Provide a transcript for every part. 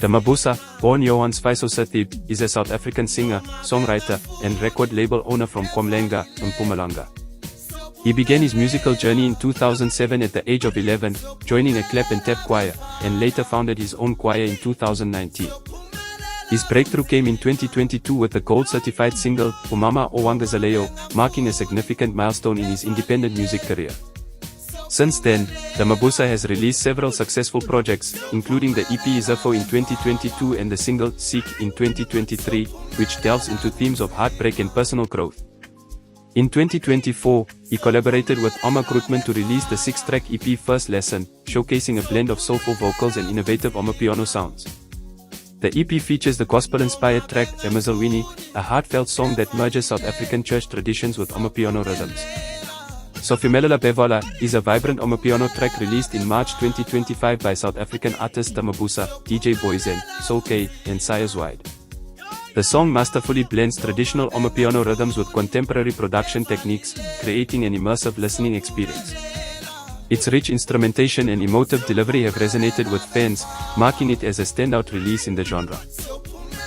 Damabusa, born Johan Sfiso Satib, is a South African singer, songwriter, and record label owner from Komlenga, Mpumalanga. He began his musical journey in 2007 at the age of 11, joining a clap and tap choir, and later founded his own choir in 2019. His breakthrough came in 2022 with the gold-certified single, Umama Owangazaleyo, marking a significant milestone in his independent music career. Since then, Damabusa has released several successful projects, including the EP Izafo in 2022 and the single Seek in 2023, which delves into themes of heartbreak and personal growth. In 2024, he collaborated with Oma Grootman to release the 6-track EP First Lesson, showcasing a blend of soulful vocals and innovative Amapiano sounds. The EP features the gospel-inspired track Emazalwini, a heartfelt song that merges South African church traditions with Amapiano rhythms. Sofimelela Bevola is a vibrant Amapiano track released in March 2025 by South African artists Damabusa, DJ Boyzen, Soul K, and Sayers Wide. The song masterfully blends traditional Amapiano rhythms with contemporary production techniques, creating an immersive listening experience. Its rich instrumentation and emotive delivery have resonated with fans, marking it as a standout release in the genre.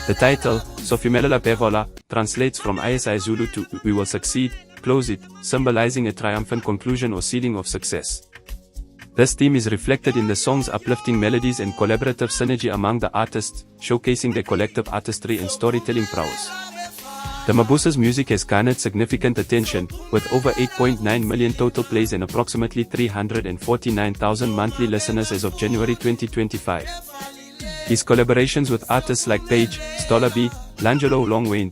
The title, Sofimelela Bevola, translates from ISI Zulu to We Will Succeed, Close It, symbolizing a triumphant conclusion or sealing of success. This theme is reflected in the song's uplifting melodies and collaborative synergy among the artists, showcasing their collective artistry and storytelling prowess. Damabusa's music has garnered significant attention, with over 8.9 million total plays and approximately 349,000 monthly listeners as of January 2025. His collaborations with artists like Paige, Stola B, Langelo Longwayne,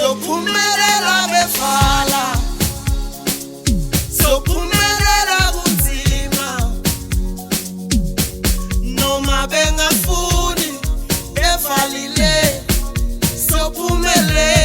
Sophumelela befala, sophumelela kunzima, noma bengafuni befalile, sophumelela.